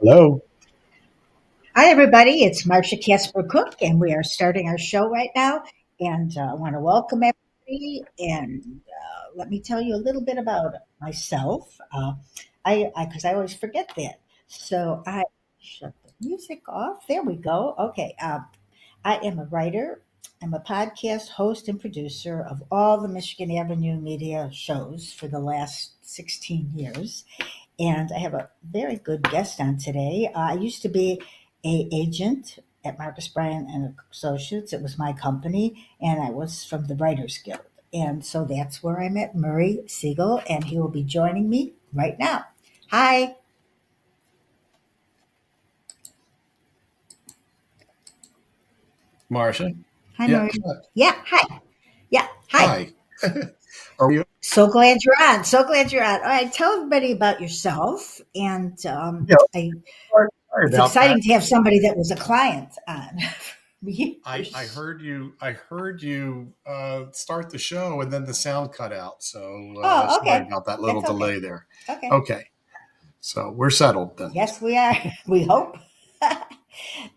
Hello. Hi, everybody. It's Marcia Casper Cook, and we are starting our show right now. And I want to welcome everybody. And let me tell you a little bit about myself. Because I always forget that. So I shut the music off. There we go. Okay. I am a writer. I'm a podcast host and producer of all the Michigan Avenue media shows for the last 16 years. And I have a very good guest on today. I used to be a agent at Marcus Bryan and Associates. It was my company, and I was from the Writers Guild. And so that's where I met Murray Siegel, and he will be joining me right now. Hi. Marcia. Hi, Yeah. Murray. Yeah. Hi. Yeah. Hi. Hi. Are you? So glad you're on. So glad you're on. All right. Tell everybody about yourself. And Yeah. I, Sorry it's about that. exciting to have somebody that was a client on for I years. heard you. I heard you start the show, and then the sound cut out. So Oh, sorry okay. about that little That's okay. delay there. Okay. Okay. So we're settled then. Yes, we are. We hope.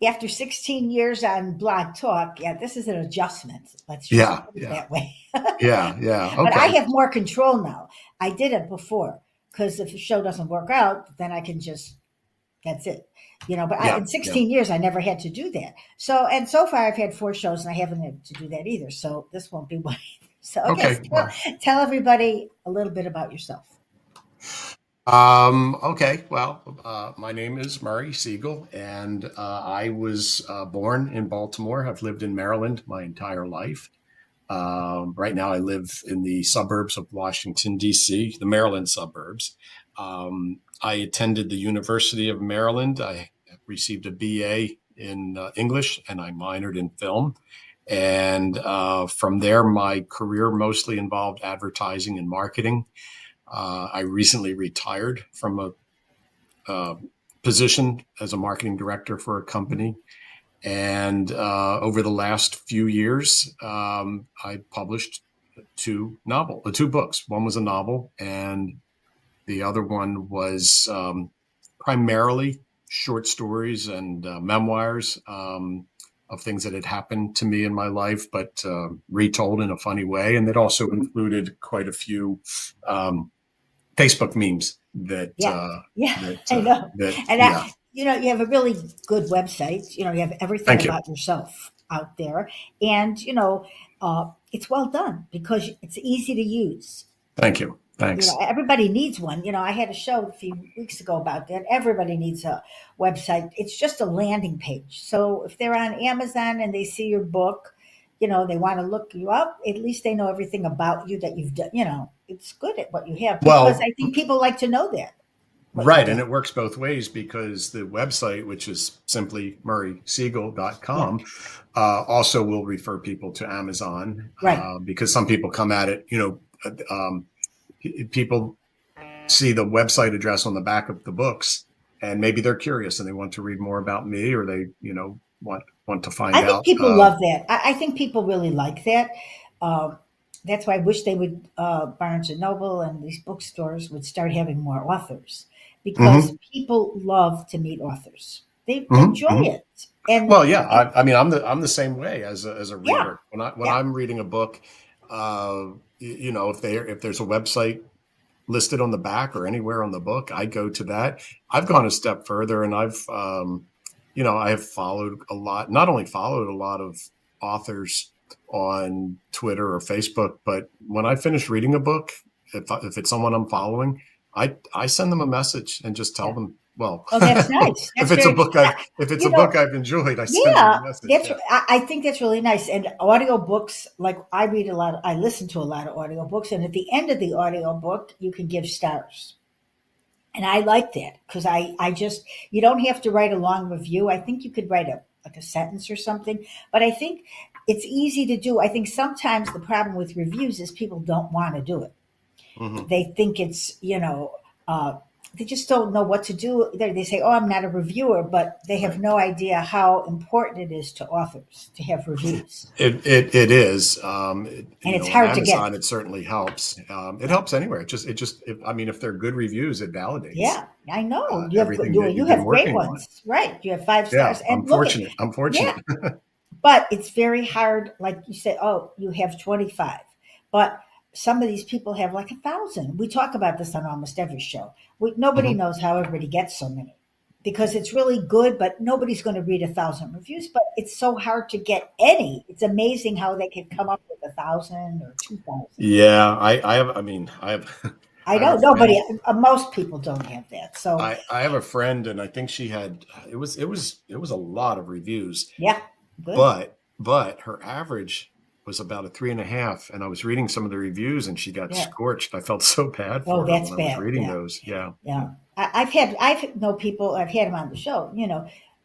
After 16 years on Blog Talk, yeah, this is an adjustment. Let's just Yeah. put it Yeah. that way. Yeah. Yeah. But I Okay. have more control now. I did it before because if the show doesn't work out, then I can just, that's it. But Yeah. in Yeah. 16 years, I never had to do that. So, and so far I've had four shows and I haven't had to do that either. So this won't be one either. So, okay, so Okay. Well. tell everybody a little bit about yourself. Okay. Well, my name is Murray Siegel, and I was born in Baltimore. I've lived in Maryland my entire life. Right now, I live in the suburbs of Washington, D.C., the Maryland suburbs. I attended the University of Maryland. I received a BA in English and I minored in film. And from there, my career mostly involved advertising and marketing. I recently retired from a position as a marketing director for a company. And over the last few years, I published two books. One was a novel, and the other one was primarily short stories and memoirs of things that had happened to me in my life, but retold in a funny way. And it also included quite a few um, Facebook memes that Yeah. Yeah, I know. that And yeah. you have a really good website. You have everything Thank you, about yourself out there. And, it's well done because it's easy to use. thank you, thanks. Everybody needs one. I had a show a few weeks ago about that. Everybody needs a website. It's just a landing page. So if they're on Amazon and they see your book, they want to look you up, at least they know everything about you that you've done. It's good at what you have because Well, I think people like to know that, what you've right, and done. it works both ways because the website, which is simply Yeah, murraysiegel.com, also will refer people to Amazon right. because some people come at it, people see the website address on the back of the books and maybe they're curious and they want to read more about me or they, want to find I think out. people love that. I think people really like that. Um, that's why I wish they would, Barnes and Noble and these bookstores would start having more authors because Mhm, people love to meet authors. They mhm, enjoy mhm. it. And Well, yeah, I mean, I'm the same way as a yeah, reader. When yeah, I'm reading a book, if there's a website listed on the back or anywhere on the book, I go to that. I've yeah. gone a step further and I have followed a lot, not only followed a lot of authors on Twitter or Facebook, but when I finish reading a book, if it's someone I'm following, I send them a message and just tell Yeah. them, well, Oh, that's nice. if That's it's a very, book if it's a you book know, I've enjoyed, I send them yeah, a message. Yeah. I think that's really nice. And audiobooks, like I read a lot, I listen to a lot of audiobooks, and at the end of the audiobook, you can give stars. And I like that because I just, you don't have to write a long review. I think you could write like a sentence or something, but I think it's easy to do. I think sometimes the problem with reviews is people don't want to do it. Hmm. They think it's, they just don't know what to do. They say, "Oh, I'm not a reviewer," but they have Right. no idea how important it is to authors to have reviews, It is, and it's on hard to Amazon, get. it certainly helps. It Yeah, helps anywhere. I mean, if they're good reviews, it validates yeah, I know. everything that You you've been have great working on. ones, right? You have five Yeah, stars, I'm and look at fortunate. I'm yeah. fortunate. But it's very hard. Like you say, oh, you have 25, but some of these people have like 1,000. We talk about this on almost every show. Nobody Mhm. knows how everybody gets so many because it's really good, but nobody's going to read 1,000 reviews. But it's so hard to get any. It's amazing how they can come up with 1,000 or 2,000. Yeah, I have. I mean, I have. I I have know a nobody. friend. Most people don't have that. So I have a friend, and I think she had. It was a lot of reviews, yeah, good. but her average was about a 3.5. And I was reading some of the reviews, and she got Yeah. scorched. I felt so bad Oh, for her that's when I was bad. reading Yeah. those. Yeah. Yeah, I've know people. I've had them on the show.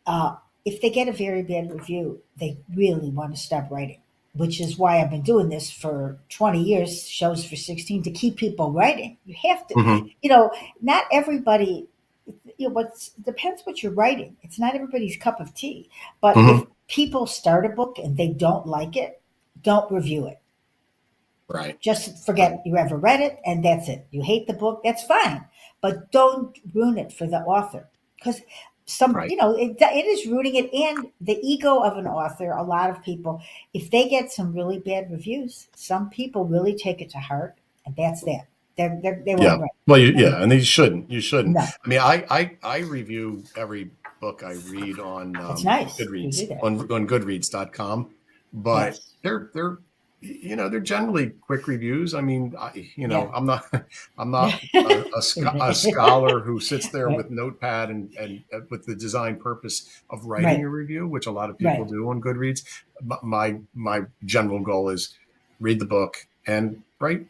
Uh, if they get a very bad review, they really want to stop writing, which is why I've been doing this for 20 years, shows for 16, to keep people writing. You have to, Hmm. you know, not everybody. What's depends what you're writing. It's not everybody's cup of tea. But if Hmm. people start a book and they don't like it, don't review it. Right. Just Right. forget you ever read it, and that's it. You hate the book, that's fine, but don't ruin it for the author because Right. it is ruining it and the ego of an author. A lot of people, if they get some really bad reviews, some people really take it to heart, and that's that. They won't Yeah. write. Well, yeah, and you shouldn't. You shouldn't. No, I mean, I review every book I read on it's nice you Goodreads do that. on Goodreads.com, but Yes, they're they're generally quick reviews. I mean, yeah, I'm not I'm not a scholar who sits there right, with notepad and with the design purpose of writing right, a review, which a lot of people right. do on Goodreads. My general goal is read the book and write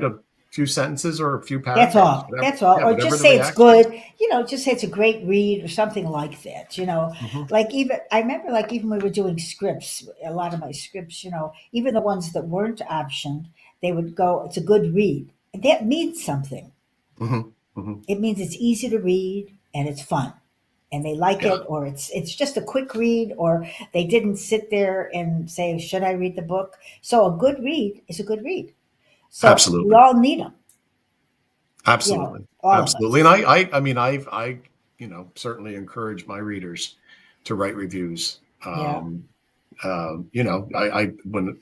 a few sentences or a few That's paragraphs, all. whatever. That's all. Yeah, Or whatever just the say it's reaction is. good. Just say it's a great read or something like that. Hmm. Like even I remember like even when we were doing scripts, a lot of my scripts, even the ones that weren't optioned, they would go, it's a good read. And that means something. Hmm. Hmm. It means it's easy to read and it's fun. And they like Yeah, it, or it's just a quick read, or they didn't sit there and say, "Should I read the book?" So a good read is a good read. So we absolutely, all need them, absolutely, all of absolutely. us. And I mean, I certainly encourage my readers to write reviews. Yeah,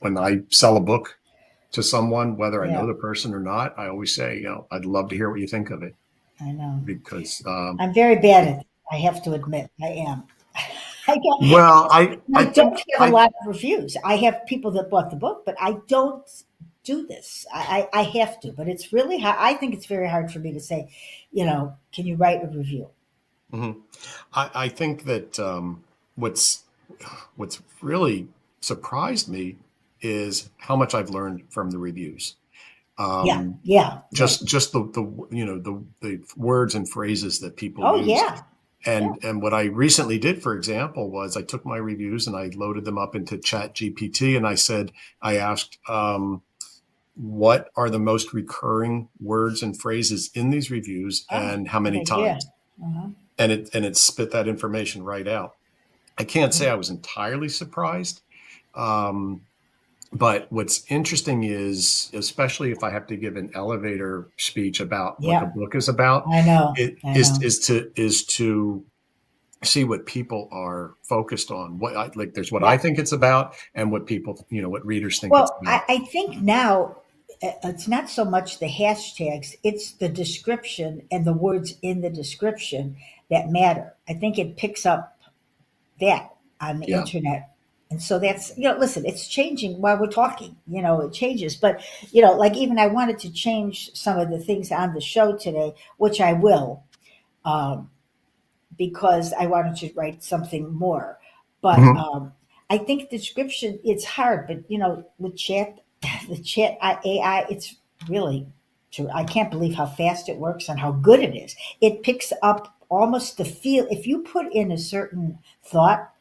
When I sell a book to someone, whether I know yeah. the person or not, I always say, I'd love to hear what you think of it I know. because, I'm very bad at it. I have to admit, I am. I don't, well, I I think don't have a lot of reviews. I have people that bought the book, but I don't do this. I have to, but it's really hard. I think it's very hard for me to say, can you write a review? mhm. I think that what's what's really surprised me is how much I've learned from the reviews. Yeah, Um, yeah, right. just the words and phrases that people Oh, use. yeah, yeah. And what I recently did, for example, was I took my reviews and I loaded them up into Chat GPT, and I asked, what are the most recurring words and phrases in these reviews Oh, and how good many idea. times? Uh-huh. And it spit that information right out. I can't say I was entirely surprised. Um, but what's interesting is, especially if I have to give an elevator speech about what the Yeah, book is about, I know. it I know. is to see what people are focused on. There's what I Yeah. think it's about, and what people, what readers think it's Well, about. I think now it's not so much the hashtags, it's the description and the words in the description that matter. I think it picks up that on the Yeah. internet. And so that's, listen, it's changing while we're talking, it changes. But, like even I wanted to change some of the things on the show today, which I will, um, because I wanted to write something more. But Mhm. I think description, it's hard, but with chat, the chat AI, it's really true. I can't believe how fast it works and how good it is. It picks up almost the feel. If you put in a certain thought,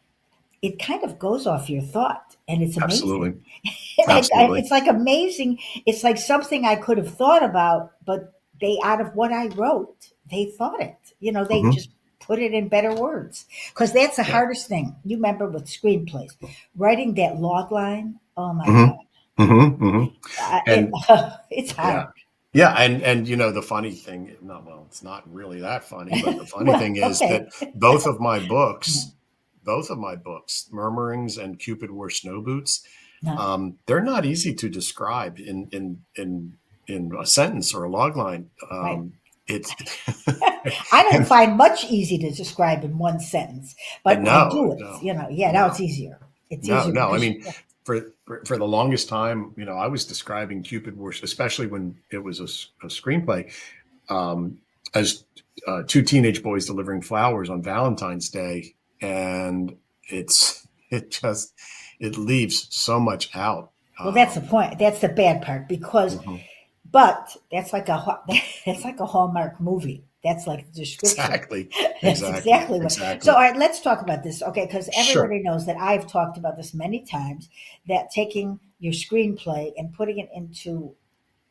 it kind of goes off your thought, and it's amazing. Absolutely. Absolutely. It's like amazing. It's like something I could have thought about, but they out of what I wrote, they thought it. They Hmm. just put it in better words. Because that's the Yeah. hardest thing. You remember with screenplays, writing that log line. Oh my Hmm. God, Hmm. Hmm. it And it's yeah. hard. Yeah, and the funny thing, not well, it's not really that funny, but the funny Well, thing is that okay. both of my books, both of my books, Murmurings and Cupid Wore Snow Boots, No, they're not easy to describe in a sentence or a log line. right. It's I don't and, find much easy to describe in one sentence, but I no, do it. no, Yeah, now it's no. easier. It's No, easier no. I because mean, for the longest time, I was describing Cupid Wars, especially when it was a screenplay, um, as two teenage boys delivering flowers on Valentine's Day, and it just it leaves so much out. well, that's the point. That's the bad part because, Mhm. but that's like that's like a Hallmark movie. That's like the description. Exactly, That's exactly, exactly what. So, all exactly. right, let's talk about this, okay? Because Sure. everybody knows that I've talked about this many times. That taking your screenplay and putting it into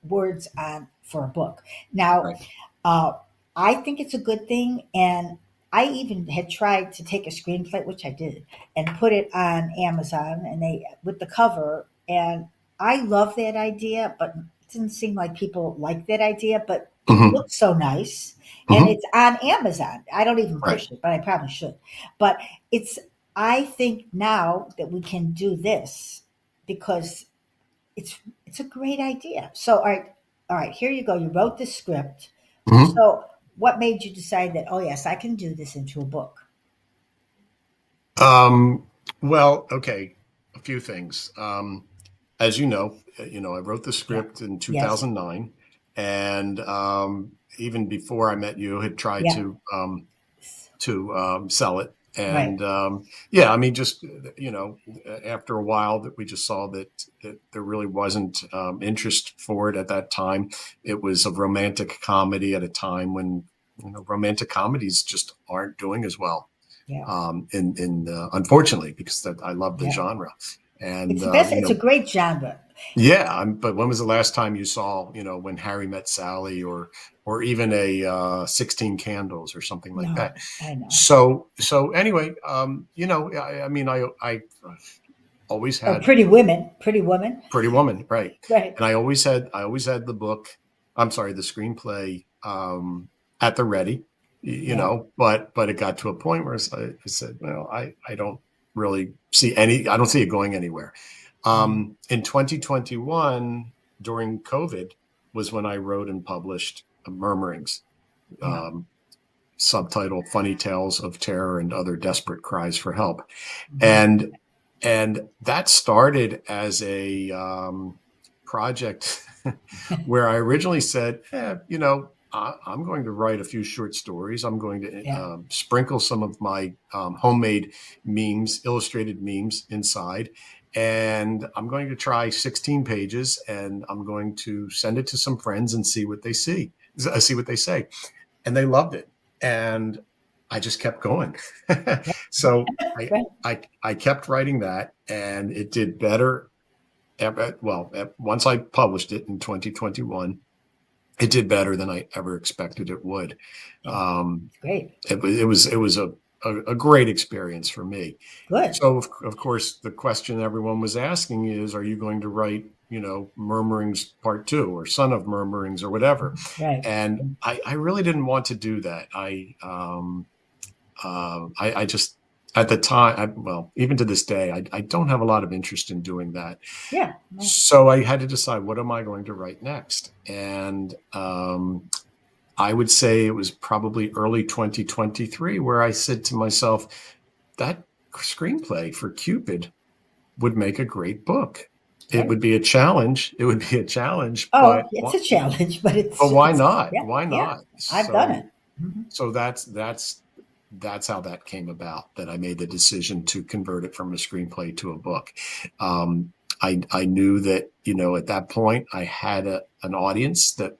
words on for a book. Now, Right. uh, I think it's a good thing, and I even had tried to take a screenplay, which I did, and put it on Amazon, and they with the cover, and I love that idea, but it didn't seem like people like that idea. But it Hmm. looks so nice, and Hmm. it's on Amazon. I don't even Right. push it, but I probably should. But it's. I think now that we can do this because it's it's a great idea. So all right, here you go. You wrote the script. Hmm. So what made you decide that, oh yes, I can do this into a book? Um, well, okay, a few things. As I wrote the Yeah. script in Yes. 2009, and even before I met you, had tried Yeah. to sell it. Right. And yeah, I mean, just after a while, that we just saw that there really wasn't interest for it at that time. It was a romantic comedy at a time when romantic comedies just aren't doing as well. Yeah. In unfortunately, because I love the Yeah. genre, and It's the best. It's a great genre. yeah. But when was the last time you saw When Harry Met Sally, or even a 16 Candles or something like No, that? I know. So anyway, I mean, I always Oh, had Pretty Women. Pretty Woman. Pretty Woman, right? Right. And I always had the book. I'm sorry, the screenplay at the ready, Yeah. but it got to a point where I said, well, I don't really see any. I don't see it going anywhere. Yeah. In 2021, during COVID, was when I wrote and published Murmurings, Yeah. um, subtitled "Funny Tales of Terror and Other Desperate Cries for Help," Mhm. and that started as a project where I originally said, I'm going to write a few short stories. I'm going to Yeah. sprinkle some of my homemade memes, illustrated memes inside. And I'm going to try 16 pages, and I'm going to send it to some friends and see what they say. And they loved it. And I just kept going. Yeah. So I, Right. I kept writing that, and it did better. Once I published it in 2021, it did better than I ever expected it would. Yeah. Um, It's great. it was a great experience for me. Good. So of course, the question everyone was asking is, are you going to write, Murmurings Part Two or Son of Murmurings or whatever? Right. And I really didn't want to do that. I just at the time, well, even to this day, I don't have a lot of interest in doing that. Yeah. No. So I had to decide, what am I going to write next? And I would say it was probably early 2023 where I said to myself, that screenplay for Cupid would make a great book. It Right. would be a challenge. It would be a challenge, Oh, but it's a challenge, but why it's not? yeah, Why yeah. not? I've done So it. Mhm. so that's how that came about. That I made the decision to convert it from a screenplay to a book. Um, I knew that at that point I had an audience that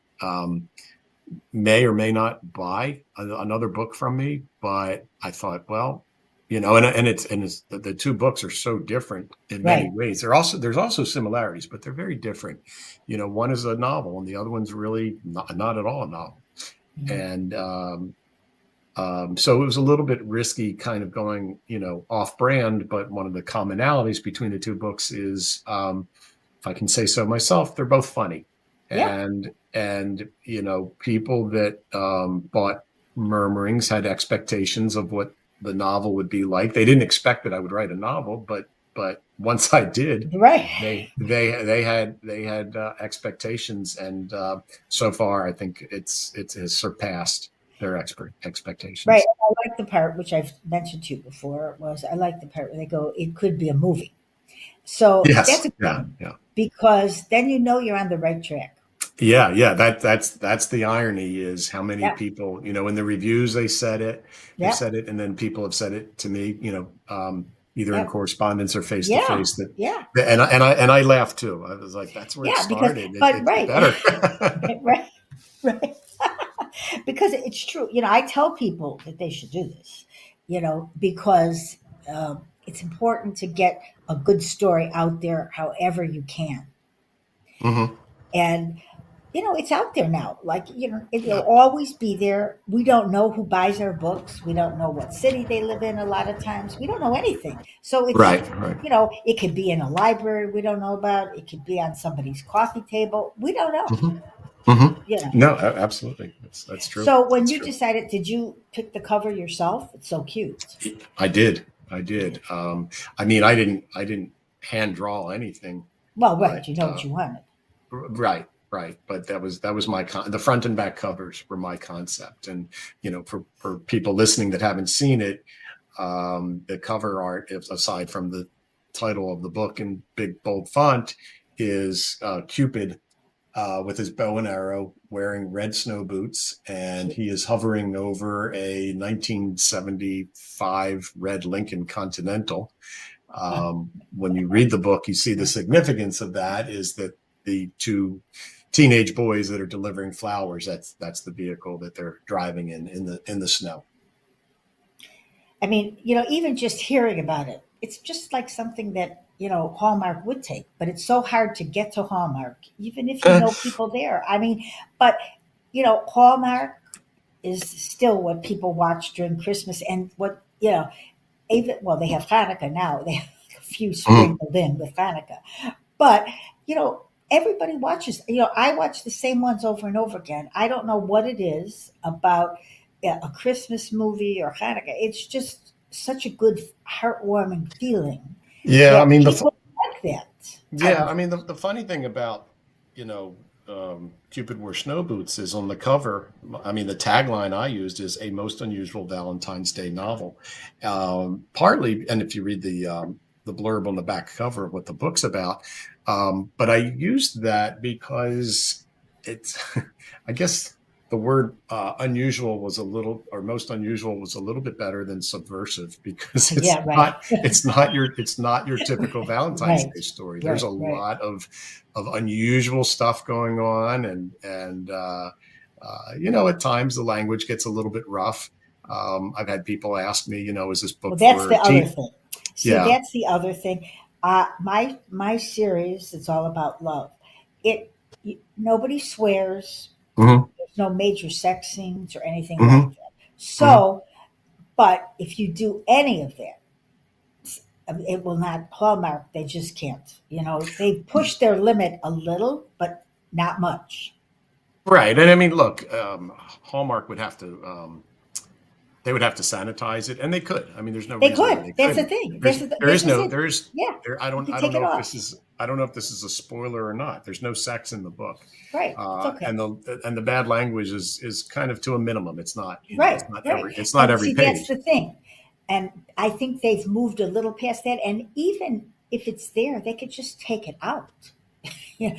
may or may not buy another book from me, but I thought, well, and it's the two books are so different in many Right. ways. There's also similarities, but they're very different. One is a novel, and the other one's really not at all a novel. Mhm. And so it was a little bit risky, kind of going, off brand. But one of the commonalities between the two books is, if I can say so myself, they're both funny. Yeah. And people that bought Murmurings had expectations of what the novel would be like. They didn't expect that I would write a novel, but once I did, Right. they had expectations, and so far I think it has surpassed their Right. expectations. I like the part which I've mentioned to you before was I like the part where they go, it could be a movie. So that's Yes. a good Yeah. one Yeah. because then you know you're on the right track. Yeah. That's the irony, is how many Yeah. people, in the reviews they've Yeah. said it, and then people have said it to me, either in Yeah. correspondence or face to Yeah. face, that, Yeah. and I laughed too. I was like, that's where it Yeah. Because, started. but It's right. better. Right. Right. Because it's true. I tell people that they should do this, because it's important to get a good story out there however you can. Hmm. And, it's out there now. Like, it'll Yeah. always be there. We don't know who buys our books. We don't know what city they live in a lot of times. We don't know anything. So Right. Right. it could be in a library we don't know about. It could be on somebody's coffee table. We don't know, Hmm. Hmm. you know. No, absolutely. That's true. So when That's you true. decided, did you pick the cover yourself? It's so cute. I did. I did. I mean, I didn't hand draw anything, Well, right. but You know what you wanted. right, right. But that was the front and back covers were my concept. And for people listening that haven't seen it, the cover art, if aside from the title of the book in big bold font, is Cupid, with his bow and arrow, wearing red snow boots, and he is hovering over a 1975 red Lincoln Continental. When you read the book, you see the significance of that is that the two teenage boys that are delivering flowers, that's the vehicle that they're driving in the snow. I mean, even just hearing about it, it's just like something that, Hallmark would take, but it's so hard to get to Hallmark, even if you know people there. I mean, but, Hallmark is still what people watch during Christmas and what, even, well, they have Hanukkah now. They have a few Mhm. sprinkled in with Hanukkah. But, everybody watches, I watch the same ones over and over again. I don't know what it is about a Christmas movie or Hanukkah. It's just such a good, heartwarming feeling Yeah, I that mean people like that type yeah, of I thing. mean the funny thing about Cupid wore snow boots is on the cover. I mean, the tagline I used is a most unusual Valentine's Day novel. Partly, and if you read the blurb on the back cover of what the book's about, but I used that because it's, I guess the word unusual was a little, or most unusual was a little bit better than subversive, because Yeah, right. it's not your typical Valentine's Right. Day story. There's a Right. Right. lot of unusual stuff going on, and at times the language gets a little bit rough. I've had people ask me, is this Well, book that's for the other teen? thing. See, Yeah. that's the other thing. My series, it's all about love. It Nobody swears. Hmm. There's no major sex scenes or anything like Hmm. that. Hmm. So, but if you do any of that, it will not Hallmark. They just can't. They push their limit a little, but not much. Right. And I mean, look, Hallmark would have to, they would have to sanitize it, and they could. I mean, there's no They reason why could. they That's the couldn't. thing. There's there This is is no it. there is Yeah, there I you don't can I don't take it know if off. this is I don't know if this is a spoiler or not. There's no sex in the book. Right. It's Uh, okay. and the bad language is kind of to a minimum. It's not, Right, it's not right. every See, that's page. the thing. And I think they've moved a little past that. And even if it's there, they could just take it out. Yeah.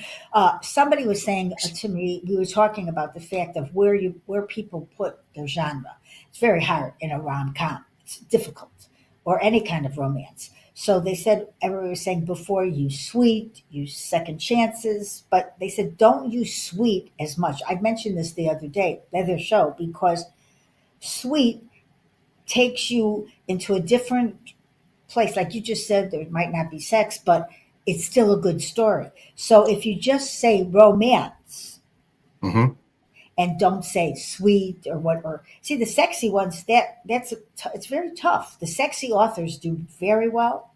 Somebody was saying to me, we were talking about the fact of where people put their genre. It's very hard in a rom com. It's difficult, or any kind of romance. So they said everybody was saying before use sweet, use second chances, but they said don't use sweet as much. I mentioned this the other day, the other show, because sweet takes you into a different place. Like you just said, there might not be sex, but it's still a good story. So if you just say romance Hmm. and don't say sweet or what, or see the sexy ones, it's very tough. The sexy authors do very well.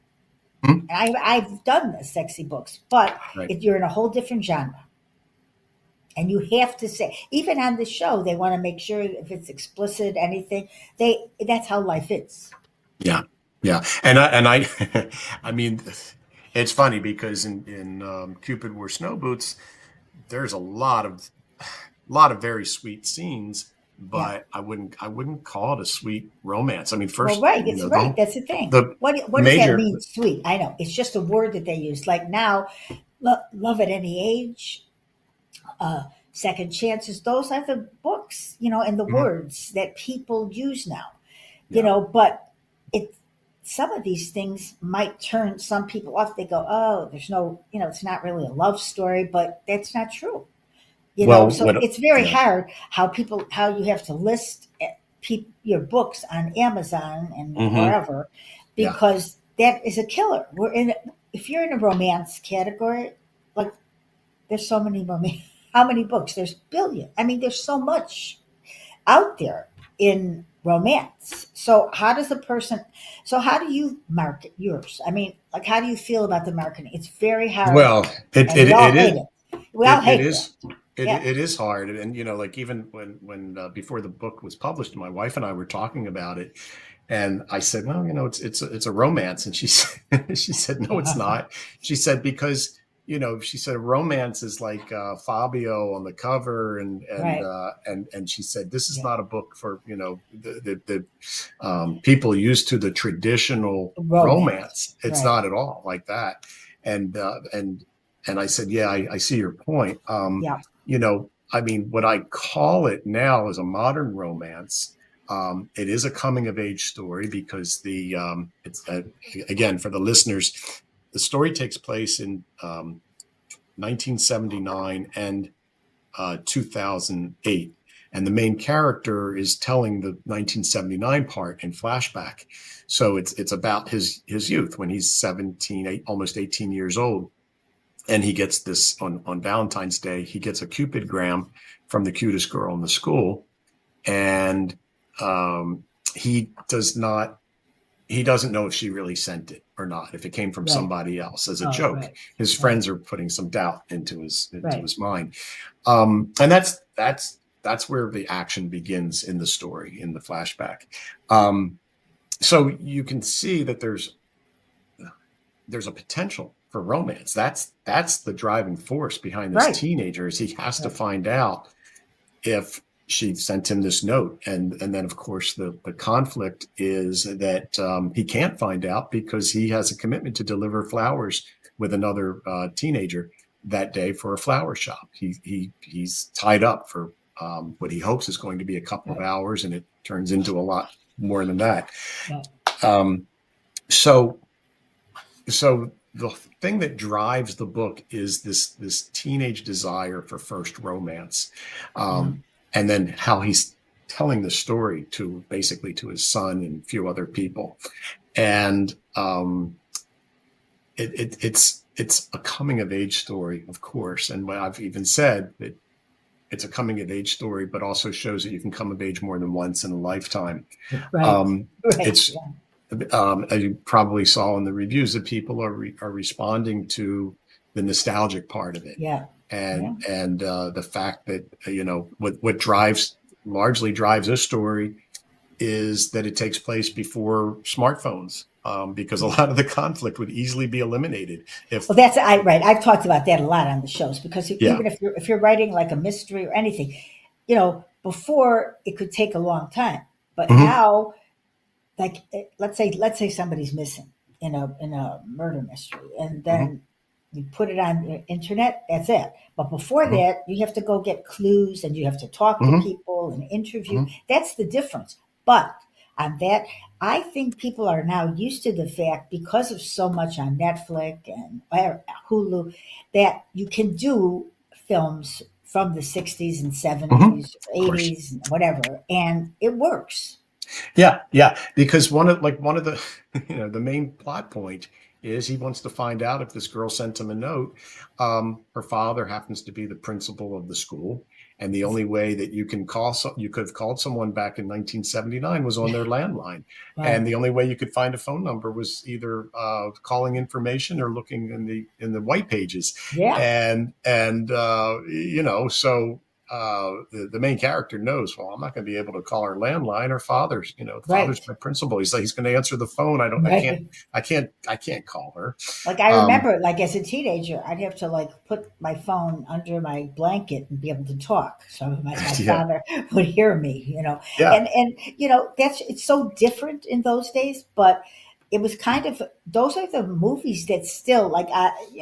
Hmm. And I've done the sexy books, but Right. if you're in a whole different genre, and you have to say, even on the show, they want to make sure if it's explicit, anything, that's how life is. Yeah. Yeah. And I, I mean, it's funny because in Cupid Wore Snow Boots, there's a lot of very sweet scenes, Yeah. but I wouldn't call it a sweet romance. I mean, Well, first, right. It's right. That's the thing. the What does that major, mean? Sweet. I know. It's just a word that they use. Like now, love at any age, uh, second chances. Those are the books, and the Mhm. words that people use now. Yeah. But it some of these things might turn some people off. They go, oh, there's no, it's not really a love story, but that's not true. Well, So what, it's very yeah. hard how you have to list your books on Amazon and Hmm. wherever, Yeah. because that is a killer. If you're in a romance category, like there's so many romance. How many books? There's billion. I mean, there's so much out there in romance. So how do you market yours? I mean, like, how do you feel about the marketing? It's very hard, Well, it, and it, we all it hate is. it. We all It hate is that. it Yeah. it is hard, and like even when before the book was published, my wife and I were talking about it, and I said, well, it's a romance, and she said she said no, it's not. She said because she said romance is like Fabio on the cover, Right. and she said this is Yeah. not a book for the people used to the traditional Romance. romance. It's Right. not at all like that, and I said, yeah, I see your point. Yeah. I mean, what I call it now is a modern romance. It is a coming of age story because it's again for the listeners, the story takes place in 1979 and 2008. And the main character is telling the 1979 part in flashback. So it's about his youth when he's 17, almost 18 years old, and he gets this on Valentine's Day. He gets a Cupid gram from the cutest girl in the school, and um, he doesn't know if she really sent it or not, if it came from Right. somebody else as a Oh, joke. right. His Right. friends are putting some doubt into Right. his mind, and that's where the action begins in the story in the flashback. Um, so you can see that there's a potential for romance. That's the driving force behind this Right. teenager. Is he has to Right. find out if she sent him this note, and then of course the conflict is that he can't find out because he has a commitment to deliver flowers with another teenager that day for a flower shop. He's tied up for what he hopes is going to be a couple of Right. hours, and it turns into a lot more than that. Right. Um, so so the thing that drives the book is this teenage desire for first romance, Yeah. um, and then how he's telling the story to basically to his son and a few other people, and it's a coming of age story, of course, and what I've even said that it's a coming of age story, but also shows that you can come of age more than once in a lifetime. Right. Um, Right. it's Yeah. as you probably saw in the reviews, that people are responding to the nostalgic part of it, Yeah. Yeah. and the fact that what drives largely drives this story is that it takes place before smartphones, because a Yeah. lot of the conflict would easily be eliminated if Well, right. I've talked about that a lot on the shows because yeah. even if you're writing like a mystery or anything, before it could take a long time, but Hmm. now, like, let's say somebody's missing in a murder mystery, and Hmm. then you put it on the internet. That's it. But before Hmm. that, you have to go get clues, and you have to talk to Hmm. people and interview. Hmm. That's the difference. But on that, I think people are now used to the fact, because of so much on Netflix and Hulu, that you can do films from the 60s and Hmm. 70s, Of course. 80s, whatever, and it works. Yeah, yeah. Because one of the the main plot point is he wants to find out if this girl sent him a note. Her father happens to be the principal of the school, and the only way that you could have called someone back in 1979 was on their landline, Right. and the only way you could find a phone number was either calling information or looking in the white pages, Yeah. so the main character knows, well, I'm not going to be able to call her landline. Her father's, father's Right. my principal. He's going to answer the phone. Right. I can't call her. Like I Um, remember, like as a teenager, I'd have to like put my phone under my blanket and be able to talk, so my yeah, father would hear me. You know, yeah, and that's it's so different in those days, but it was kind of those are the movies that still like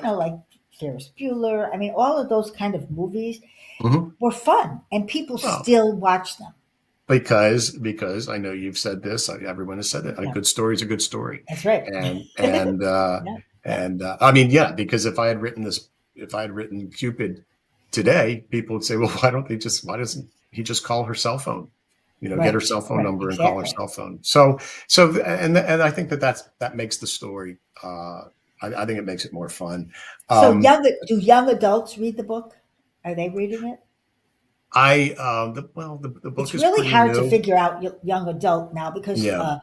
like Ferris Bueller. I mean, all of those kind of movies hmm were fun, and people well, still watch them. because I know you've said this. Everyone has said it. A Yeah, good story is a good story, that's right. and and uh, Yeah, yeah, and I mean, yeah, because if I had written Cupid today, people would say, well, why doesn't he just call her cell phone? Get her right, cell phone right, number and call her exactly. cell phone. So I think that makes the story. I think it makes it more fun. So Um, do young adults read the book? Are they reading it? the book It's is really pretty hard to new. figure out young adult now because Yeah.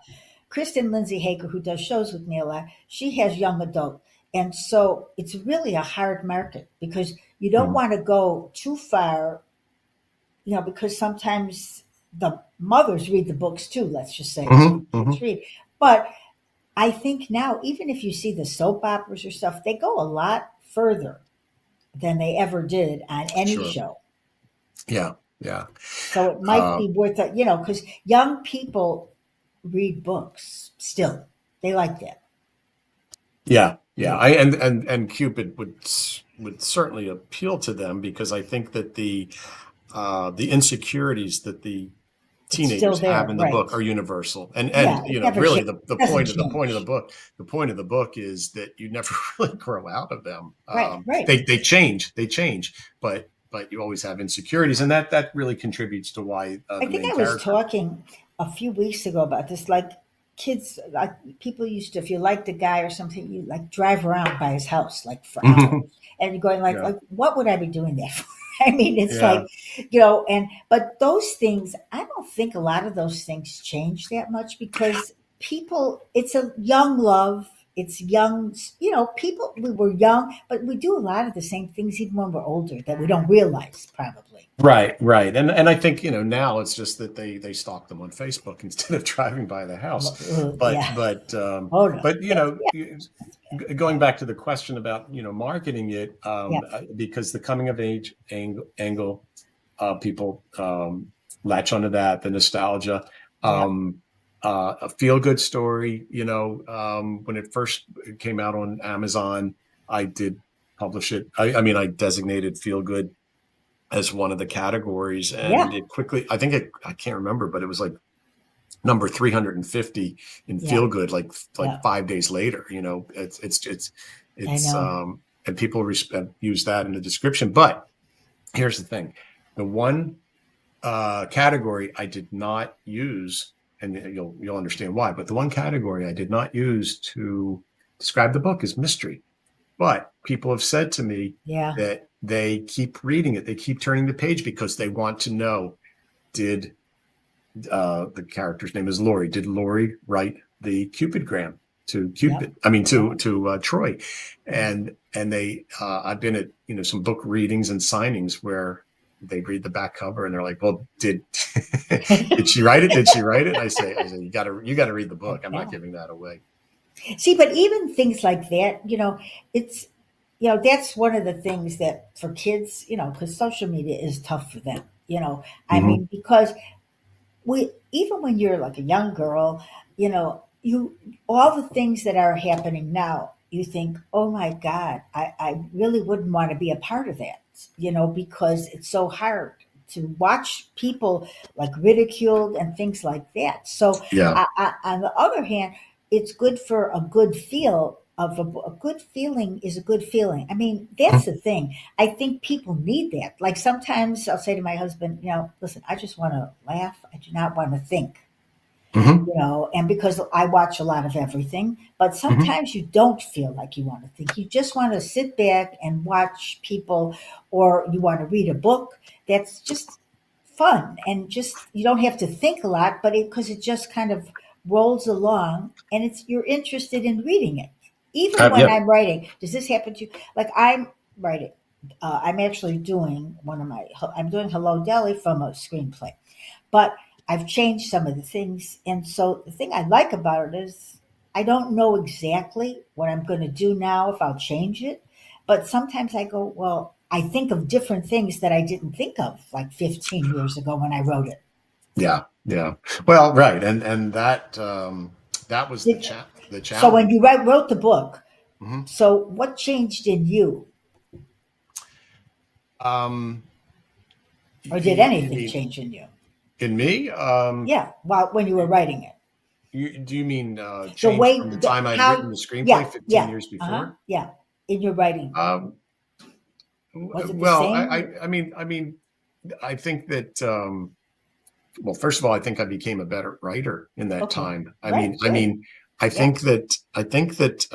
Kristen Lindsay Hager, who does shows with me a lot, she has young adult. And so it's really a hard market because you don't Mhm. want to go too far, because sometimes the mothers read the books too, let's just say, so Mhm, the kids mhm. read. But I think now, even if you see the soap operas or stuff, they go a lot further than they ever did on any Sure. show. Yeah. Yeah. So it might Uh, be worth it, because young people read books still. They like that. yeah. Yeah. Yeah. And Cupid would certainly appeal to them because I think that the insecurities that the It's still teenagers have there. in the Right. book are universal. And Yeah. It never really changes. the Doesn't point of change. the point of the book is that you never really grow out of them. Right. Right. They change, but you always have insecurities, and that really contributes to why I the think main I was character. talking a few weeks ago about this. Like kids, like people used to, if you liked a guy or something, you like drive around by his house like for hours, and you're going Yeah. like, what would I be doing that for? I mean, it's like, Yeah. but those things, I don't think a lot of those things change that much because people, it's a young love. It's young, people, we were young, but we do a lot of the same things even when we're older that we don't realize probably. Right, right. And I think, now it's just that they stalk them on Facebook instead of driving by the house. But Yeah. but Oh no. but Yeah. going back to the question about, marketing it, Yeah. because the coming of age angle, people latch onto that, the nostalgia. Yeah. Um a feel good story, when it first came out on Amazon, I did publish it. I mean, I designated feel good as one of the categories, and Yeah. it quickly, I can't remember, but it was like number 350 in Yeah. feel good, like Yeah. 5 days later. I It's know. and people use that in the description. But here's the thing: the one category I did not use, and you'll understand why. But the one category I did not use to describe the book is mystery. But people have said to me Yeah. that they keep reading it, they keep turning the page because they want to know, did the character's name is Lori? Did Lori write the Cupidgram to Yeah. Cupid? I mean, Yeah. to Troy, Yeah. and they I've been at some book readings and signings where they read the back cover and they're like, well, did did she write it? Did she write it? And I say, you gotta read the book. I'm not Yeah. giving that away. See, but even things like that, it's, that's one of the things that for kids, because social media is tough for them. I Mm-hmm. mean, because even when you're like a young girl, you all the things that are happening now, you think, oh my God, I really wouldn't want to be a part of that, because it's so hard to watch people like ridiculed and things like that. So Yeah. on the other hand, it's good for a good feel of a good feeling is a good feeling. I mean, that's the thing. I think people need that. Like sometimes I'll say to my husband, listen, I just want to laugh. I do not want to think. Hmm. And because I watch a lot of everything, but Hmm. sometimes you don't feel like you want to think. You just want to sit back and watch people, or you want to read a book that's just fun and just you don't have to think a lot, but because it just kind of rolls along and it's you're interested in reading it. Even when Yeah. I'm writing, does this happen to you? Like I'm writing, I'm actually doing I'm doing Hello Delhi from a screenplay, but I've changed some of the things. And so the thing I like about it is I don't know exactly what I'm going to do now if I'll change it. But sometimes I go, well, I think of different things that I didn't think of like 15 years ago when I wrote it. Yeah. Yeah. Well, right. And that was Did, the so when challenge. you wrote the book, Hmm. so what changed in you? Um, Or did you anything mean change in you? in me? Yeah, while when you were writing it. Do you mean The change way, from the time I'd written how, the screenplay yeah, 15 yeah, years before? yeah, in your writing. Um, Was it the well, same? I think that well, first of all, I think I became a better writer in that Okay, time. right, good. Yeah, I think that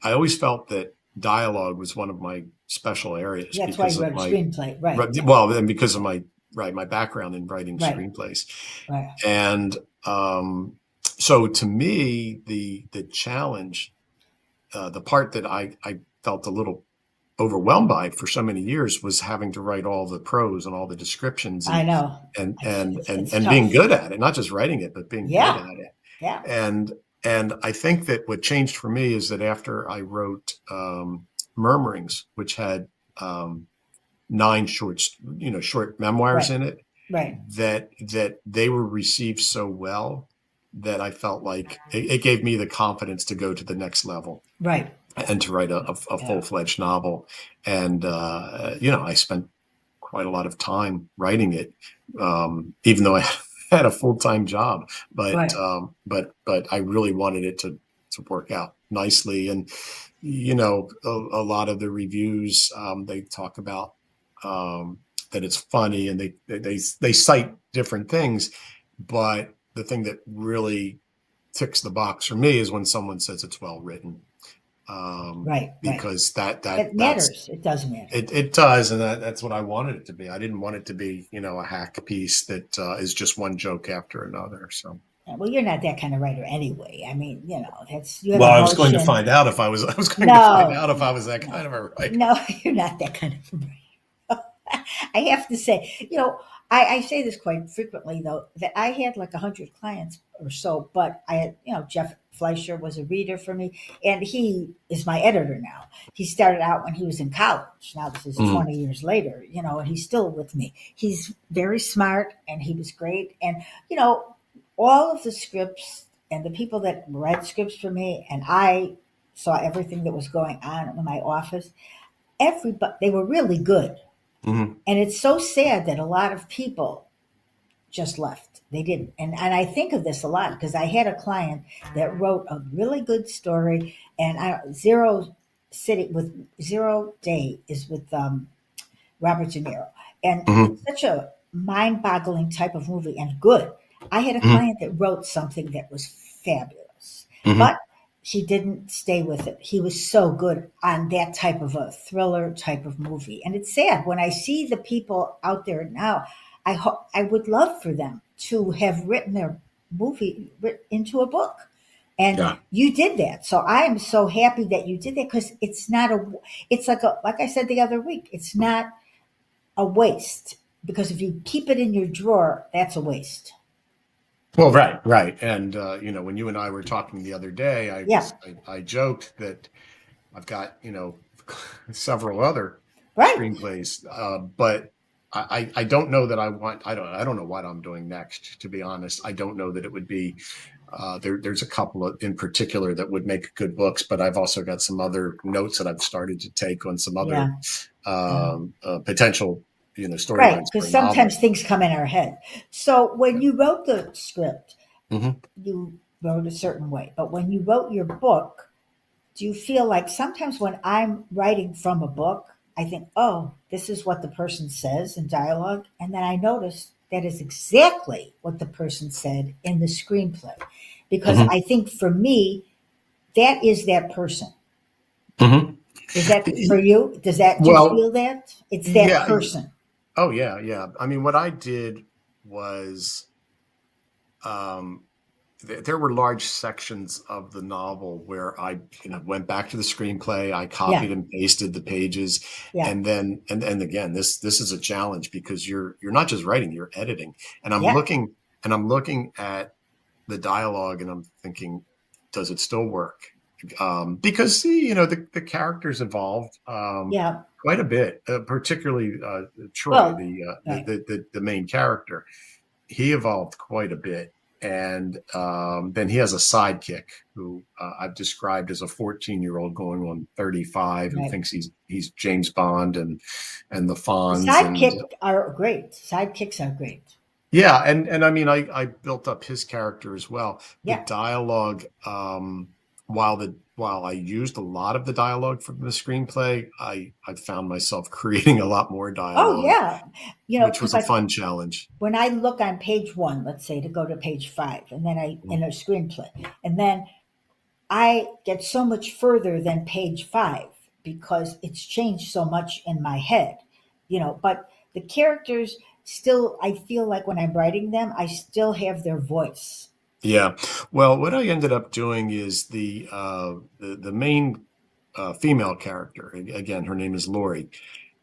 I always felt that dialogue was one of my special areas that's why because you of wrote a screenplay. Right, well, and because of my background in writing right, screenplays. right, And so to me, the challenge, the part that I felt a little overwhelmed by for so many years was having to write all the prose and all the descriptions I know. It's and being tough. good at it, not just writing it, but being good Yeah, at it. yeah, And I think that what changed for me is that after I wrote Murmurings, which had nine short memoirs right, in it, right, that they were received so well that I felt like it gave me the confidence to go to the next level right. and to write a Yeah, full-fledged novel. And I spent quite a lot of time writing it, even though I had a full-time job. But right, but I really wanted it to work out nicely. And a lot of the reviews, they talk about um, that it's funny, and they cite different things. But the thing that really ticks the box for me is when someone says it's well written, right, right. because It that's matters. It does matter. it does, and that's what I wanted it to be. I didn't want it to be a hack piece that is just one joke after another. So, Yeah, well, you're not that kind of writer anyway. I mean, that's you have well, I was going to emotion. find out if I was I was going to find No, out if I no, was that no, kind of a writer. no. You're not that kind of writer. I have to say, I say this quite frequently though, that I had like 100 clients or so, but I had, Jeff Fleischer was a reader for me and he is my editor now. He started out when he was in college. Now this is Mm, 20 years later, and he's still with me. He's very smart and he was great. And, all of the scripts and the people that read scripts for me and I saw everything that was going on in my office, everybody, they were really good, mm, and it's so sad that a lot of people just left. They didn't. And I think of this a lot because I had a client that wrote a really good story, and Zero Day is with Robert De Niro, and it's mm, such a mind-boggling type of movie and good. I had a mm, client that wrote something that was fabulous, mm. but she didn't stay with it. He was so good on that type of a thriller type of movie, and it's sad when I see the people out there now. I would love for them to have written their into a book, and Yeah. you did that. So I am so happy that you did that because it's not a. It's like I said the other week. It's not a waste because if you keep it in your drawer, that's a waste. Well, right, right. And when you and I were talking the other day, Yeah, I joked that I've got several other right. screenplays, but I don't know that I don't know what I'm doing next. To be honest, I don't know that it would be there's a couple in particular that would make good books, but I've also got some other notes that I've started to take on some other Yeah, yeah. potential Right, storylines for because a novel. sometimes things come in our head. So when you wrote the script, Hmm. you wrote a certain way. But when you wrote your book, do you feel like sometimes when I'm writing from a book, I think, oh, this is what the person says in dialogue. And then I notice that is exactly what the person said in the screenplay. Because Hmm. I think for me, that is that person. Hmm. Is that for you? Do you Well, feel that? It's that yeah. person. Oh, yeah, yeah. I mean, what I did was, um, there were large sections of the novel where I, went back to the screenplay. I Yeah. copied and pasted the pages, Yeah. and then, and again, this is a challenge because you're not just writing, you're editing, and Yeah. I'm looking at the dialogue, and I'm thinking, does it still work? Because the characters evolved, Yeah. quite a bit, particularly Troy, Well, right. the main character. He evolved quite a bit, and then he has a sidekick who I've described as a 14-year-old going on 35 who Right. thinks he's James Bond and the The Fonz, and sidekick are great. Sidekicks are great. yeah, and I mean, I built up his character as well. The Yeah. dialogue, while I used a lot of the dialogue from the screenplay, I found myself creating a lot more Oh, dialogue, yeah. which Because was a I fun challenge. when I look on page one, let's say to go to page five, and then I in a screenplay, and then I get so much further than page five because it's changed so much in my head, but the characters still, I feel like when I'm writing them, I still have their voice. Yeah. Well, what I ended up doing is the main female character. Again, her name is Lori,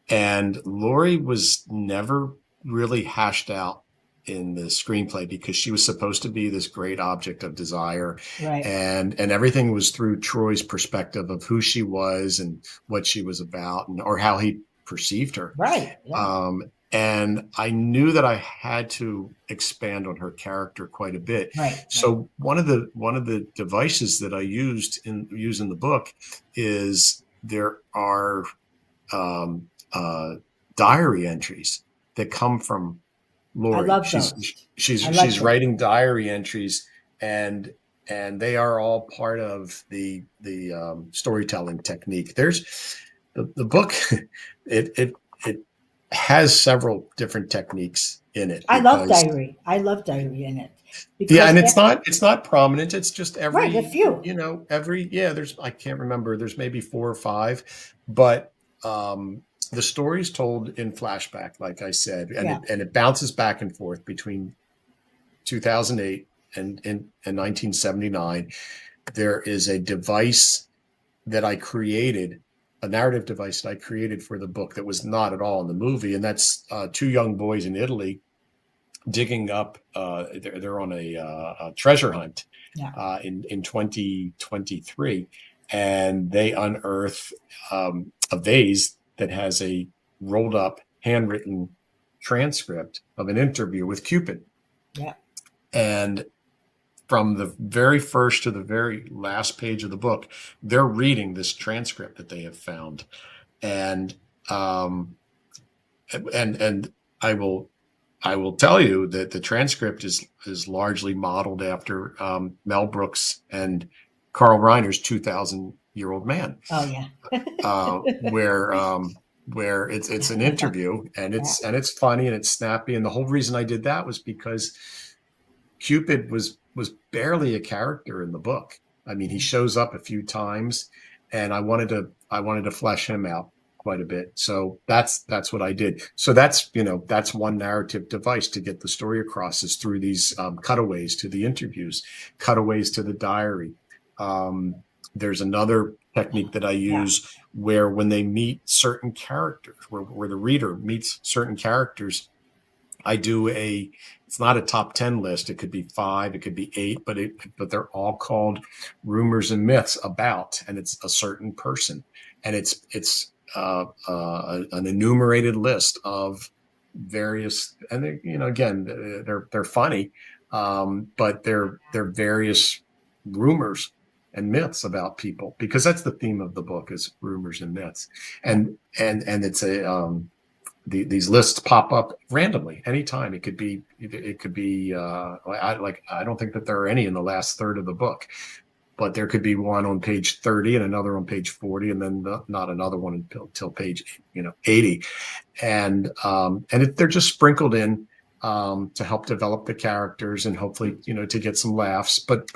and Lori was never really hashed out in the screenplay because she was supposed to be this great object of desire, Right. and everything was through Troy's perspective of who she was and what she was about, and or how he perceived her. Right. Yeah. And I knew that I had to expand on her character quite a bit. Right. Right. So one of the devices that I use in the book is there are um, uh, diary entries that come from I Lori. love those. I like She's those. writing diary entries, and and they are all part of the storytelling technique. There's the book. It has several different techniques in it I love because diary. I love diary in it yeah, because and that, it's not prominent. It's just right, a every, few. every, yeah, there's, I can't remember, there's maybe four or five, but the story's told in flashback, like I said, and Yeah. it bounces back and forth between 2008 and 1979. There is a device that I created, a narrative device that I created for the book that was not at all in the movie, and that's two young boys in Italy digging up. They're on a treasure hunt Yeah. in 2023, and they unearth a vase that has a rolled up handwritten transcript of an interview with Cupid. Yeah. And from the very first to the very last page of the book, they're reading this transcript that they have found, and um, and I will tell you that the transcript is largely modeled after Mel Brooks and Carl Reiner's 2,000-Year-Old Man, Oh, yeah. uh, where where it's an interview, and Yeah. it's funny and it's snappy, and the whole reason I did that was because Cupid was barely a character in the book. I mean, he shows up a few times, and I wanted to flesh him out quite a bit. So that's what I did. So that's one narrative device to get the story across is through these cutaways to the interviews, cutaways to the diary. There's another technique that I Yeah. use where when they meet certain characters, where the reader meets certain characters, I do it's not a top 10 list. It could be five, it could be eight, but they're all called rumors and myths about, and it's a certain person. And it's an enumerated list of various, and again, they're funny, but they're various rumors and myths about people because that's the theme of the book is rumors and myths. Yeah. And it's these lists pop up randomly anytime. It could be I don't think that there are any in the last third of the book, but there could be one on page 30 and another on page 40, and then not another one until page 80, and they're just sprinkled in to help develop the characters and hopefully, to get some laughs, but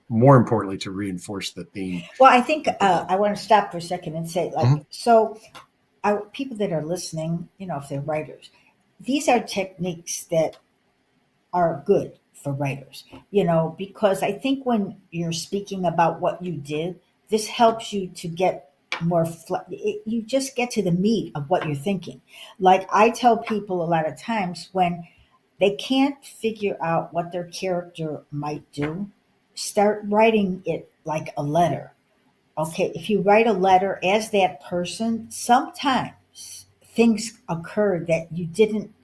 more importantly, to reinforce the theme Well, I think of the book. I want to stop for a second and say, like, Mhm. so people that are listening, if they're writers, these are techniques that are good for writers, because I think when you're speaking about what you did, this helps you to get you just get to the meat of what you're thinking. Like I tell people a lot of times when they can't figure out what their character might do, start writing it like a letter. Okay, if you write a letter as that person, sometimes things occur that you didn't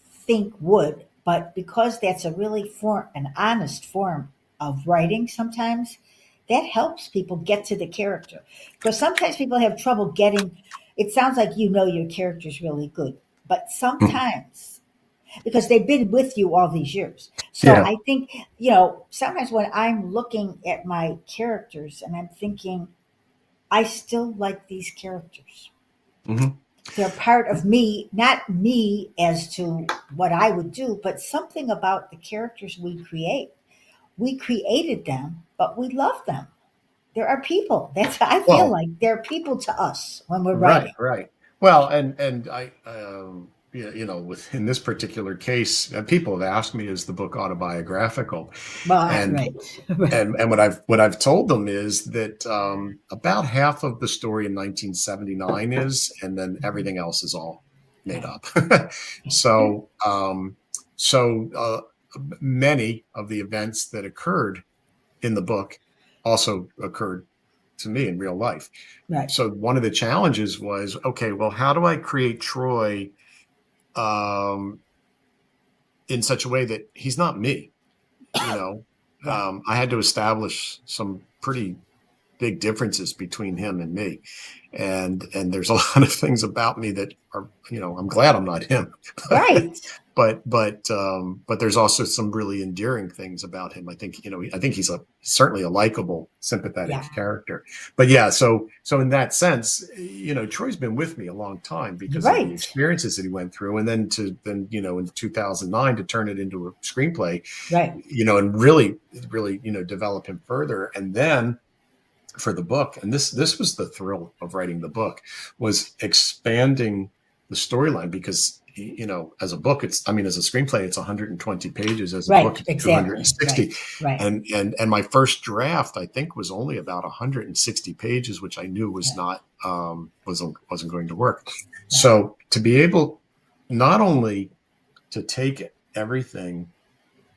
think would, but because that's a really an honest form of writing, sometimes that helps people get to the character. Because sometimes people have trouble getting. It sounds like your character's really good, but Mhm. sometimes because they've been with you all these years. So Yeah. I think sometimes when I'm looking at my characters and I'm thinking I still like these characters. Hmm. They're part of me, not me as to what I would do, but something about the characters we create. We created them, but we love them. There are people. That's I feel Well, like they're people to us when we're right, writing. right. Well, and I, with in this particular case, people have asked me, is the book autobiographical? Well, And right, right, and what I've told them is that about half of the story in 1979 is, and then everything else is all made right. up. so so many of the events that occurred in the book also occurred to me in real life. Right. So one of the challenges was, okay, well, how do I create Troy um, in such a way that he's not me? You know, Yeah. I had to establish some pretty big differences between him and me, and there's a lot of things about me that are, I'm glad I'm not him. Right. But there's also some really endearing things about him. I think he's a certainly a likable, sympathetic Yeah. character. But yeah, so in that sense, Troy's been with me a long time You're because of the right. experiences that he went through, and then in 2009 to turn it into a screenplay, Right. and really develop him further, and then for the book, and this was the thrill of writing the book, was expanding the storyline, because as a book, as a screenplay it's 120 pages, as a book Right. it's Exactly. Right. 260. Right. And my first draft, I think, was only about 160 pages, which I knew was Yeah. not wasn't going to work. Right. So to be able not only to take everything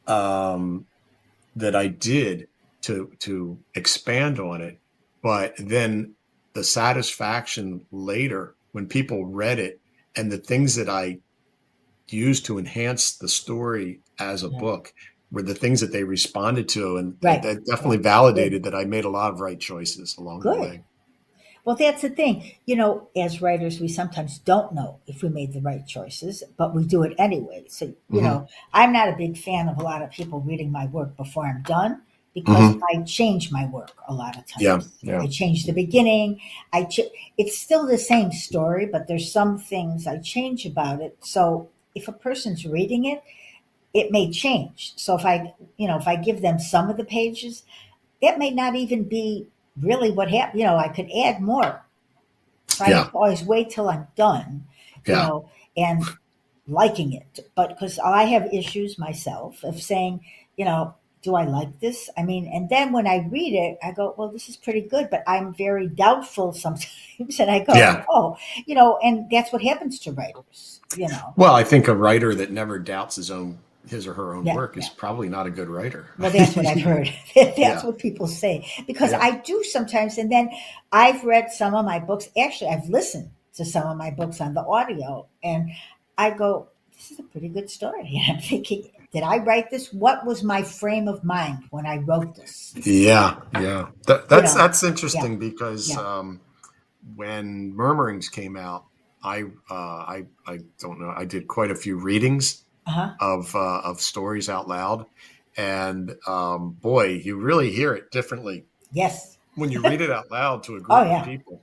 um that I did to expand on it, but then the satisfaction later when people read it, and the things that I used to enhance the story as a Yeah. book were the things that they responded to, and Right. that Yeah. definitely Good. validated that I made a lot of right choices along the Good. way. Well, that's the thing. As writers, we sometimes don't know if we made the right choices, but we do it anyway. So, Hmm. I'm not a big fan of a lot of people reading my work before I'm done because Hmm. I change my work a lot of Yeah, times. I yeah, change the beginning. It's still the same story, but there's some things I change about it. So, if a person's reading it, it may change. So if I give them some of the pages, that may not even be really what happened. I could add more. So I have yeah, to always wait till I'm done, yeah, and liking it. But because I have issues myself of saying, you know, do I like this? I mean, and then when I read it, I go, well, this is pretty good, but I'm very doubtful sometimes. And I go, yeah. oh, and that's what happens to writers. Well, I think a writer that never doubts his or her own Yeah, work is yeah. probably not a good writer. Well, that's what I've heard. That's Yeah, what people say. Because yeah. I do sometimes, and then I've read some of my books. Actually, I've listened to some of my books on the audio, and I go, this is a pretty good story. And I'm thinking, did I write this? What was my frame of mind when I wrote this? Yeah, yeah. That, You that's know, that's yeah, interesting because yeah, when Murmurings came out, I don't know. I did quite a few readings uh huh, of stories out loud, and boy, you really hear it differently yes, when you read it out loud to a oh group of yeah, people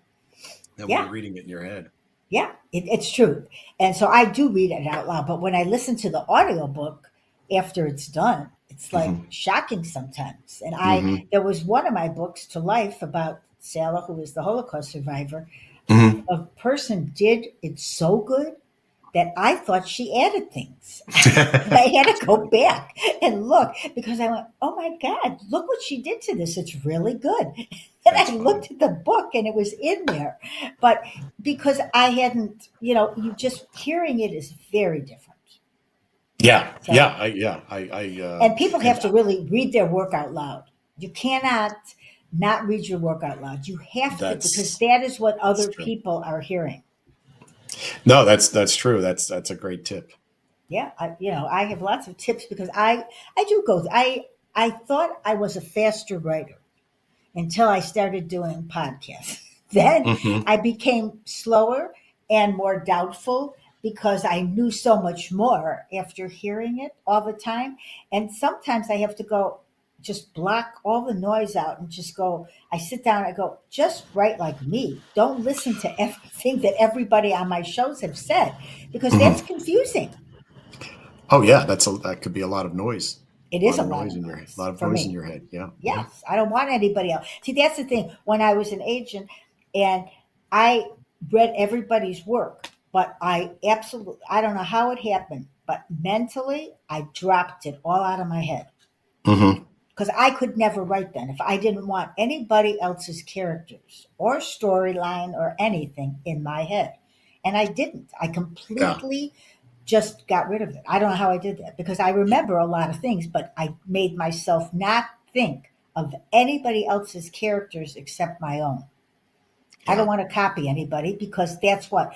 than when you're yeah. reading it in your head. Yeah, it's true. And so I do read it out loud, but when I listen to the audiobook after it's done, it's like Hmm. shocking sometimes. And Hmm. there was one of my books to life about Salah, who was the Holocaust survivor. Hmm. A person did it so good that I thought she added things. I had to That's go funny. back and look because I went, oh my God, look what she did to this. It's really good. And That's I funny. looked at the book and it was in there. But because I hadn't, you just hearing it is very different. Yeah, So, I and people and have to really read their work out loud. You cannot not read your work out loud. You have to, because that's that is what that's other true. people are hearing. No, that's true. That's a great tip. Yeah, I have lots of tips because I do go. I thought I was a faster writer until I started doing podcasts. Then Hmm. I became slower and more doubtful because I knew so much more after hearing it all the time. And sometimes I have to go just block all the noise out and just go. I sit down, I go, just write like me. Don't listen to everything that everybody on my shows have said because that's Hmm. confusing. Oh yeah, that could be a lot of noise. It A is lot a of lot noise of in your head. A noise lot of for noise in me. your head. Yeah. Hmm. Yes, I don't want anybody else. See, that's the thing. When I was an agent and I read everybody's work, but I don't know how it happened, but mentally, I dropped it all out of my head Hmm. because I could never write then if I didn't want anybody else's characters or storyline or anything in my head. And I didn't. I Yeah. completely just got rid of it. I don't know how I did that because I remember a lot of things, but I made myself not think of anybody else's characters except my own. I don't Yeah. want to copy anybody because that's what,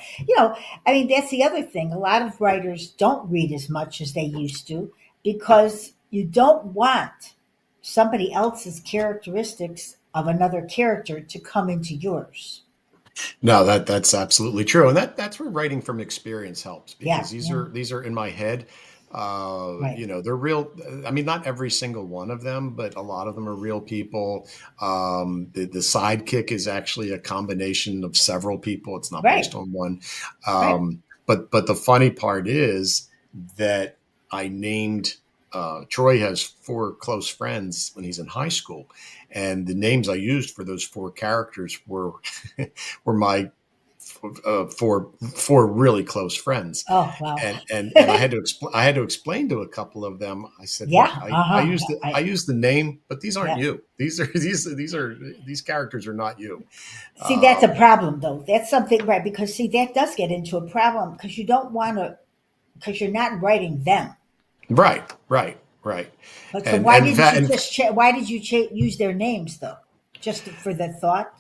I mean, that's the other thing. A lot of writers don't read as much as they used to because you don't want somebody else's characteristics of another character to come into yours. No, that's absolutely true, and that's where writing from experience helps because Yeah, these yeah, are in my head. right, They're real. I mean, not every single one of them, but a lot of them are real people. The sidekick is actually a combination of several people. It's not based right, on one. right. But the funny part is that I named. Troy has four close friends when he's in high school, and the names I used for those four characters were were my four really close friends, Oh, wow. and I had to explain to a couple of them. I said, look, Yeah, I uh-huh. use I use the name, but these aren't Yeah. you. These characters are not you. See, that's a Um, problem, though. That's something, right? Because see, that does get into a problem because you don't want to, because you're not writing them. right. But so And why in didn't fact, you just why did you use their names though? Just for the thought,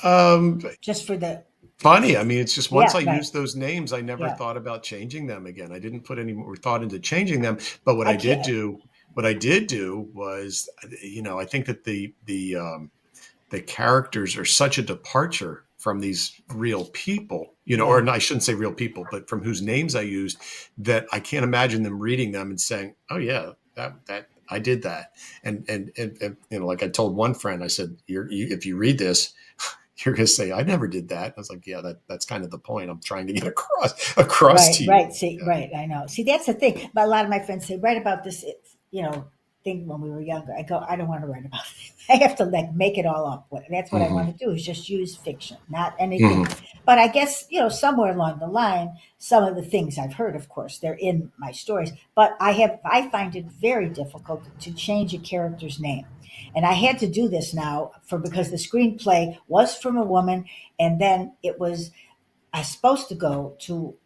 um, just for the, funny. I mean, it's just once yeah, I right, used those names, I never yeah. thought about changing them again. I didn't put any more thought into changing them. But I can't. what I did do was, I think that the characters are such a departure from these real people, Yeah, or I shouldn't say real people, but from whose names I used, that I can't imagine them reading them and saying, "Oh yeah, that I did that." And like I told one friend, I said, "If you read this, you're going to say I never did that." I was like, "Yeah, that's kind of the point I'm trying to get across right, to you." right. See, Yeah. right. I know. See, that's the thing. But a lot of my friends say, write about this, thing when we were younger. I go, I don't want to write about it. I have to like make it all up. That's what I want Hmm. to do is just use fiction, not anything. Hmm. But I guess, somewhere along the line, some of the things I've heard, of course, they're in my stories. But I find it very difficult to change a character's name. And I had to do this now because the screenplay was from a woman, and then it was I was supposed to go to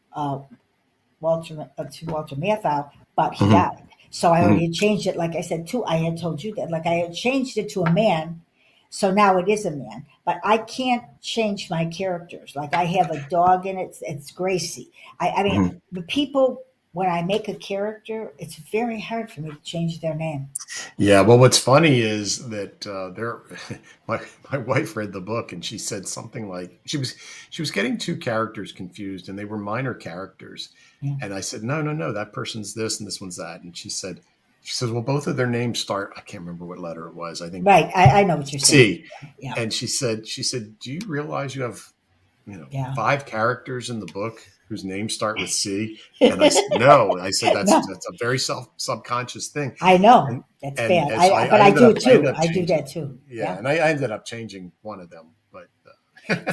Walter Matthau, but he Hmm. died. So I already Hmm. had changed it. Like I said, too, I had told you that. Like I had changed it to a man, so now it is a man. But I can't change my characters. Like I have a dog in it. It's Gracie. I mean, Hmm. the people when I make a character, it's very hard for me to change their name. Yeah, well, what's funny is that my my wife read the book and she said something like she was getting two characters confused and they were minor characters, Yeah. and I said no, that person's this and this one's that, and she says, well, both of their names start, I can't remember what letter it was, I think Right. I know what you're saying. C, Yeah. and she said, do you realize you have Yeah. 5 characters in the book whose names start with C. And I said, no, I said, No, that's a very subconscious thing. I know And, that's and, bad. and so But I ended up, I do changing. that too. Yeah. Yeah. And I ended up changing one of them, but,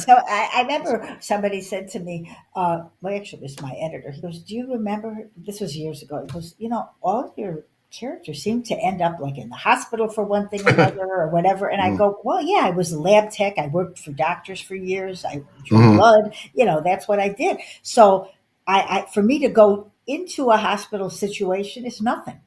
So I remember somebody said to me, well, actually, it was my editor. He goes, "Do you remember?" This was years ago. He goes, all your characters seem to end up like in the hospital for one thing or another or whatever. And I Mhm, go, "Well, yeah, I was a lab tech. I worked for doctors for years. I drew mhm. blood. That's what I did." So for me to go into a hospital situation is nothing.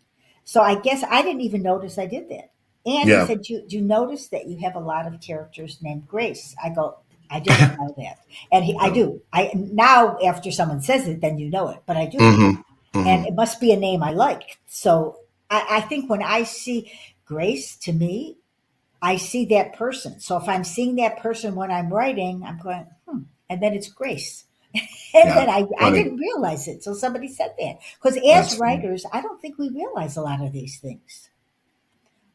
So I guess I didn't even notice I did that. And he Yeah. said, do you notice that you have a lot of characters named Grace? I go, I didn't know that. And I No. do. I now after someone says it, then you know it. But I do. Hmm. And Hmm. it must be a name I like. So I think when I see Grace, to me, I see that person. So if I'm seeing that person when I'm writing, I'm going, and then it's Grace. And Yeah. then I Funny. didn't realize it. So somebody said that. Because as That's funny. writers, I don't think we realize a lot of these things.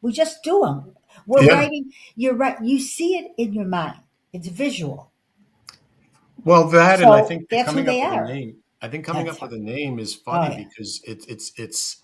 We just do them. We're Yeah. writing, you're right. You see it in your mind. It's visual. Well, that, and I So think that that's who coming up they with a are. name, I think coming That's up how, with a name is oh funny yeah, because it's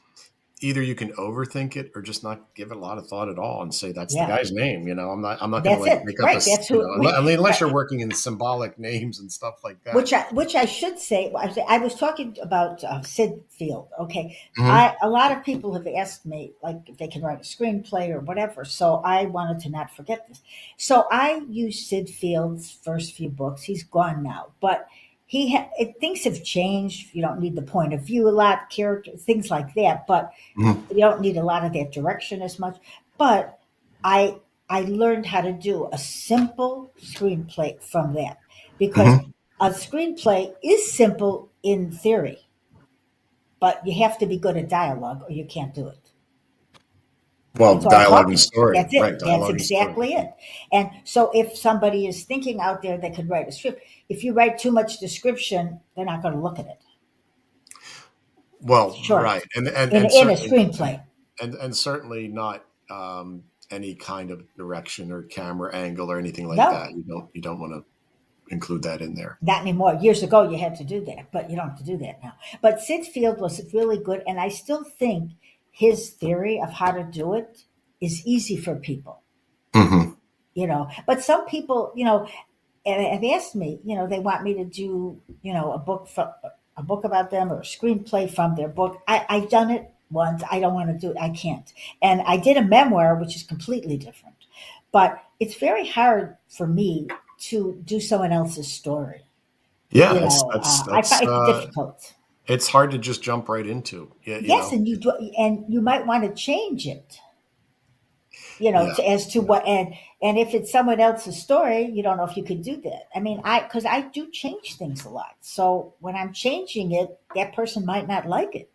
either you can overthink it or just not give it a lot of thought at all and say that's the yeah. guy's name. I'm not going to That's like it. make up Right. That's who. I mean, unless Right. you're working in symbolic names and stuff like that. Which I should say. I was talking about Sid Field. Okay, Hmm. a lot of people have asked me like if they can write a screenplay or whatever. So I wanted to not forget this. So I used Sid Field's first few books. He's gone now, but things have changed. You don't need the point of view a lot, character things like that. But Hmm. you don't need a lot of that direction as much. But I I learned how to do a simple screenplay from that because Hmm. a screenplay is simple in theory, but you have to be good at dialogue or you can't do it. Well, It's all dialogue and talking. story, That's right? it. That's Dialogue and story. exactly it. And so if somebody is thinking out there that could write a script, if you write too much description, they're not going to look at it. It's Well, right, short and in a certainly screenplay. and certainly not any kind of direction or camera angle or anything like No, that. You don't want to include that in there. not anymore. Years ago, you had to do that, but you don't have to do that now. But Sid Field was really good, and I still think his theory of how to do it is easy for people. Hmm. But some people, have asked me, they want me to do, a book about them or a screenplay from their book. I've done it once. I don't want to do it. I can't. And I did a memoir, which is completely different. But it's very hard for me to do someone else's story. Yeah, that's I find that's it difficult. it's hard to just jump right into. Yeah, Yes, and you might want to change it, yeah, as to yeah. what and if it's someone else's story, you don't know if you could do that. I mean, because I do change things a lot. So when I'm changing it, that person might not like it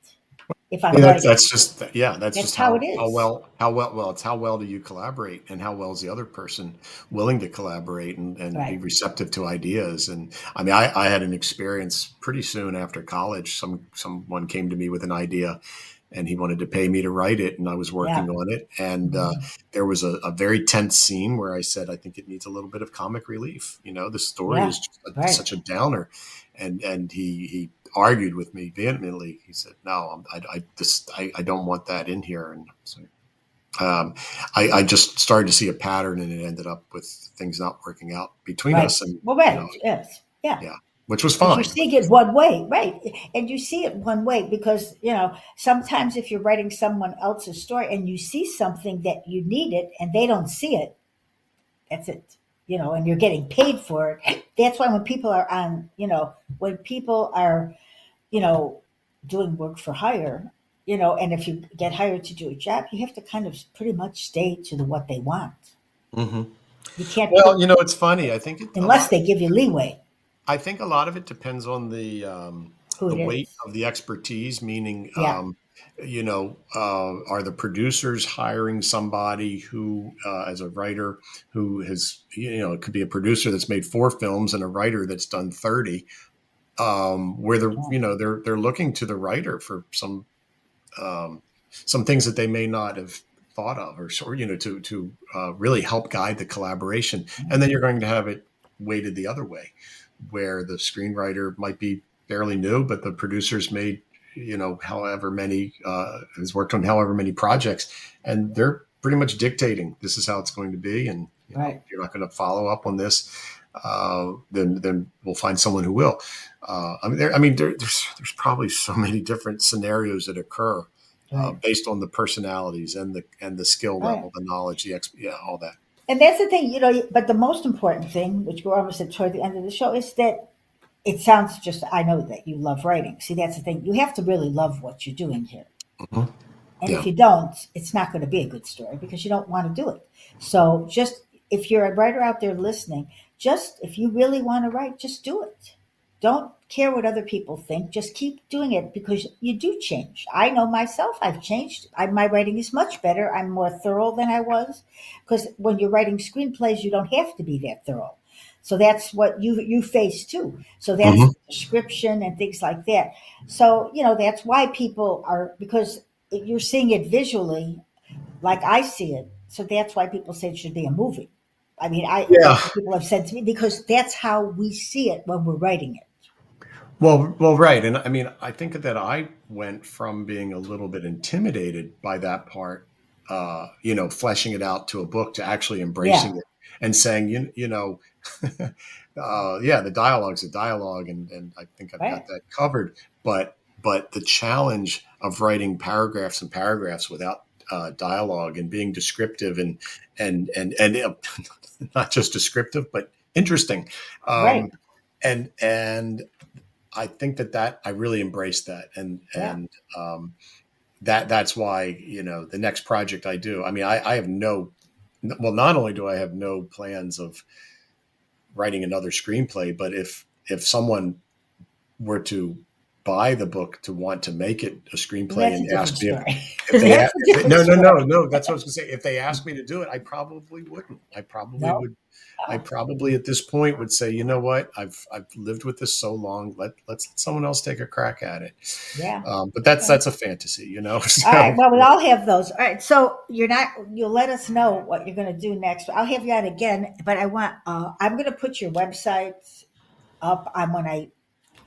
if Yeah, I'm that's writing. that's just yeah, that's That's just how it how is. well it's how well do you collaborate and how well is the other person willing to collaborate and be Right. receptive to ideas. And I mean, I had an experience pretty soon after college. Someone came to me with an idea and he wanted to pay me to write it, and I was Yeah. working on it. And Mhm. there was a very tense scene where I said, I think it needs a little bit of comic relief. The story Yeah. is just Right. such a downer. And he argued with me vehemently. He said, "No, I don't want that in here." And so um, I just started to see a pattern, and it ended up with things not working out between Right. us. And Well, you know, right. Yes. Yeah. yeah, which was Because you're fine. seeing it one way, right? And you see it one way because, sometimes if you're writing someone else's story and you see something that you need it and they don't see it, that's it. And you're getting paid for it. That's why when people are when people are, you know, doing work for hire, and if you get hired to do a job, you have to kind of pretty much stay to what they want. Hmm. You can't Well, put it's funny. unless they give you leeway, I think a lot of it depends on who the it weight is. of the expertise. Meaning, Yeah. are the producers hiring somebody who, as a writer, who has, it could be a producer that's made 4 films and a writer that's done 30, where they're looking to the writer for some things that they may not have thought of, or to really help guide the collaboration, and then you're going to have it weighted the other way. where the screenwriter might be fairly new, but the producers made, however many, has worked on however many projects, and they're pretty much dictating this is how it's going to be. And, Right. if you're not going to follow up on this, then we'll find someone who will. There's probably so many different scenarios that occur Right. based on the personalities and the skill Right. level, the knowledge, all that. And that's the thing, but the most important thing, which we're almost at toward the end of the show, is that it sounds just, I know that you love writing. See, that's the thing. You have to really love what you're doing here. Mhm. And Yeah. if you don't, it's not going to be a good story because you don't want to do it. So just if you're a writer out there listening, just if you really want to write, just do it. Don't care what other people think. Just keep doing it because you do change. I know myself, I've changed. My writing is much better. I'm more thorough than I was because when you're writing screenplays, you don't have to be that thorough. So that's what you face too. So that's Mhm. description and things like that. So, that's why people are, because you're seeing it visually like I see it. So that's why people say it should be a movie. I mean, Yeah. that's what people have said to me because that's how we see it when we're writing it. Well, right. And I mean, I think that I went from being a little bit intimidated by that part, fleshing it out to a book, to actually embracing Yeah, it and saying, yeah, the dialogue's a dialogue, and I think I've got right. that covered. But the challenge of writing paragraphs and paragraphs without dialogue and being descriptive and not just descriptive, but interesting. Right. Um, and I think that I really embraced that, and Yeah. and that's why the next project I do. I mean, I have no. Well, not only do I have no plans of writing another screenplay, but if someone were to buy the book to want to make it a Well, screenplay that's a and ask different me story. if they That's a different no, no, story. no, no, that's what I was going to say. If they asked me to do it, I probably wouldn't. I probably No. would. I Oh, probably at this point would say, you know what, I've lived with this so long. Let's let someone else take a crack at it. yeah. But that's Okay. that's a fantasy. All right. So Well, we all have those. All right. So you'll let us know what you're going to do next. I'll have you on again, but I'm going to put your website up on when I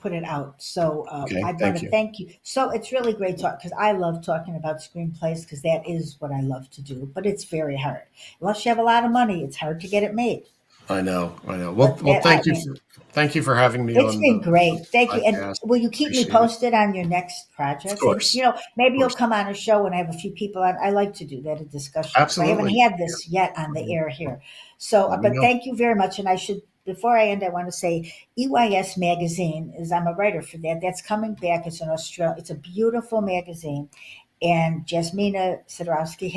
put it out. So okay, I want thank to you. thank you. So it's really great talk because I love talking about screenplays because that is what I love to do. But it's very hard. Unless you have a lot of money, it's hard to get it made. I know, I know. But Well, I thank you mean, for having me it's on been the great. Thank you. And podcast. will you keep me Appreciate it. posted on your next Of projects? And, course, of maybe you'll course, come on a show and I have a few people on. I like to do that, a discussion, because I haven't absolutely. had Yeah, this yet on the air here. So, let me but know. thank you very much. And before I end, I want to say EYS Magazine I'm a writer for that. That's coming back. It's an Australia. It's a beautiful magazine. And Jasmina Sidorowski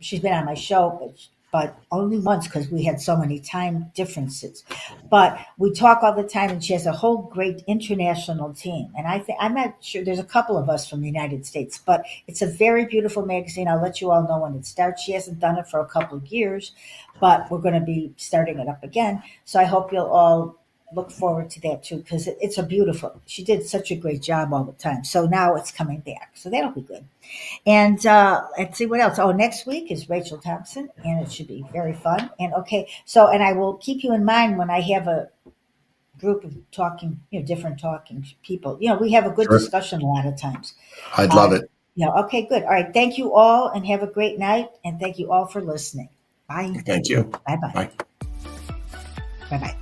she's been on my show, but only once because we had so many time differences. But we talk all the time, and she has a whole great international team. And I'm not sure, there's a couple of us from the United States, but it's a very beautiful magazine. I'll let you all know when it starts. She hasn't done it for a couple of years, but we're going to be starting it up again. So I hope you'll all look forward to that too because it's a beautiful. She did such a great job all the time. So now it's coming back, so that'll be good. And let's see what else. Oh, next week is Rachel Thompson, and it should be very fun. And okay, and I will keep you in mind when I have a group of talking, different talking people. We have a good Sure, discussion a lot of times. I'd love Uh, it. okay, good. All right. Thank you all, and have a great night. And thank you all for listening. Bye. Thank you. Bye bye. Bye. Bye bye.